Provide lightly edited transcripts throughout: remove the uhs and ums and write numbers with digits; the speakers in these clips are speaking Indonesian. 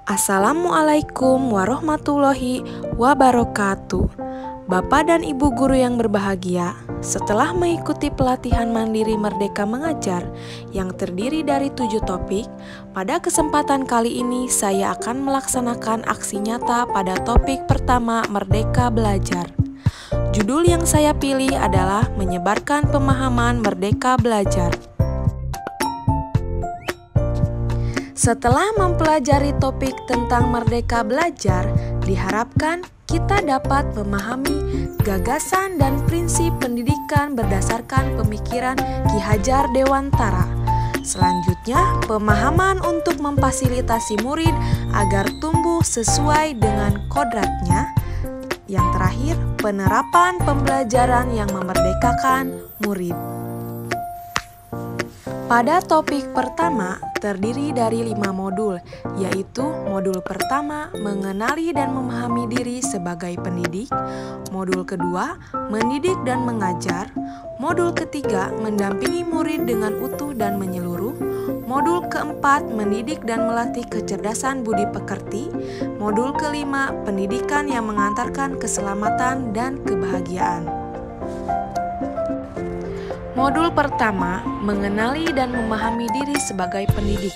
Assalamualaikum warahmatullahi wabarakatuh. Bapak dan Ibu guru yang berbahagia, setelah mengikuti pelatihan mandiri Merdeka Mengajar yang terdiri dari 7 topik, pada kesempatan kali ini saya akan melaksanakan aksi nyata pada topik pertama Merdeka Belajar. Judul yang saya pilih adalah menyebarkan pemahaman Merdeka Belajar. Setelah mempelajari topik tentang Merdeka Belajar, diharapkan kita dapat memahami gagasan dan prinsip pendidikan berdasarkan pemikiran Ki Hajar Dewantara. Selanjutnya, pemahaman untuk memfasilitasi murid agar tumbuh sesuai dengan kodratnya. Yang terakhir, penerapan pembelajaran yang memerdekakan murid. Pada topik pertama terdiri dari 5 modul, yaitu modul pertama mengenali dan memahami diri sebagai pendidik, modul kedua mendidik dan mengajar, modul ketiga mendampingi murid dengan utuh dan menyeluruh, modul keempat mendidik dan melatih kecerdasan budi pekerti, modul kelima pendidikan yang mengantarkan keselamatan dan kebahagiaan. Modul pertama, mengenali dan memahami diri sebagai pendidik.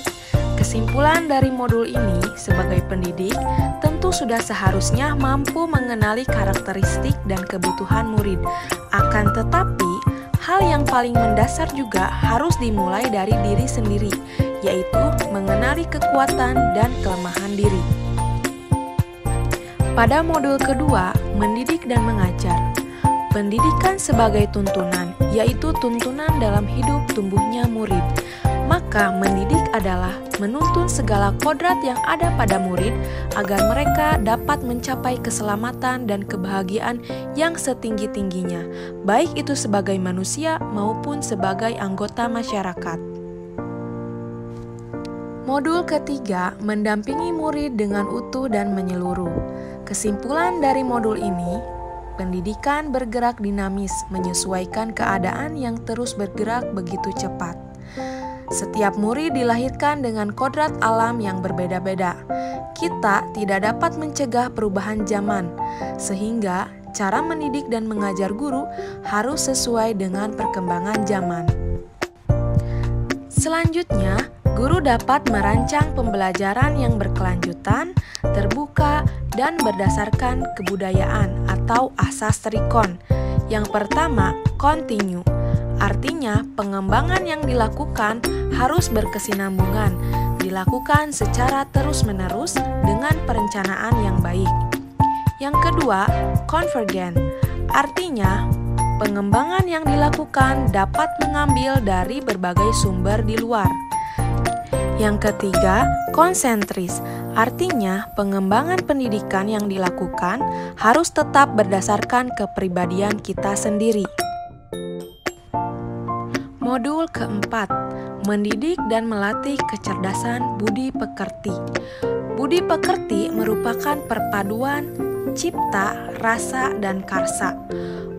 Kesimpulan dari modul ini, sebagai pendidik, tentu sudah seharusnya mampu mengenali karakteristik dan kebutuhan murid. Akan tetapi, hal yang paling mendasar juga harus dimulai dari diri sendiri, yaitu mengenali kekuatan dan kelemahan diri. Pada modul kedua, mendidik dan mengajar. Pendidikan sebagai tuntunan, yaitu tuntunan dalam hidup tumbuhnya murid. Maka mendidik adalah menuntun segala kodrat yang ada pada murid agar mereka dapat mencapai keselamatan dan kebahagiaan yang setinggi-tingginya, baik itu sebagai manusia maupun sebagai anggota masyarakat. Modul ketiga, mendampingi murid dengan utuh dan menyeluruh. Kesimpulan dari modul ini, pendidikan bergerak dinamis, menyesuaikan keadaan yang terus bergerak begitu cepat. Setiap murid dilahirkan dengan kodrat alam yang berbeda-beda. Kita tidak dapat mencegah perubahan zaman, sehingga cara mendidik dan mengajar guru harus sesuai dengan perkembangan zaman. Selanjutnya, guru dapat merancang pembelajaran yang berkelanjutan, terbuka, dan berdasarkan kebudayaan atau asas trikon. Yang pertama, continue. Artinya, pengembangan yang dilakukan harus berkesinambungan, dilakukan secara terus-menerus dengan perencanaan yang baik. Yang kedua, convergent. Artinya, pengembangan yang dilakukan dapat mengambil dari berbagai sumber di luar. Yang ketiga, konsentris. Artinya, pengembangan pendidikan yang dilakukan harus tetap berdasarkan kepribadian kita sendiri. Modul keempat, mendidik dan melatih kecerdasan budi pekerti. Budi pekerti merupakan perpaduan cipta, rasa, dan karsa.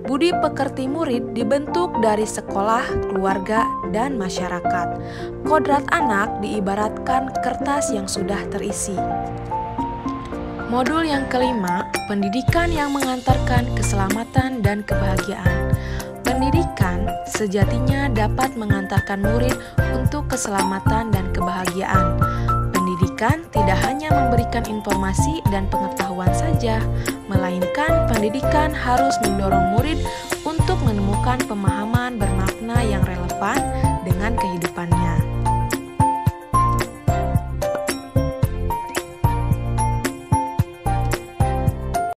Budi pekerti murid dibentuk dari sekolah, keluarga, dan masyarakat. Kodrat anak diibaratkan kertas yang sudah terisi. Modul yang kelima, pendidikan yang mengantarkan keselamatan dan kebahagiaan. Pendidikan sejatinya dapat mengantarkan murid untuk keselamatan dan kebahagiaan. Pendidikan tidak hanya memberikan informasi dan pengetahuan saja, melainkan pendidikan harus mendorong murid untuk menemukan pemahaman bermakna yang relevan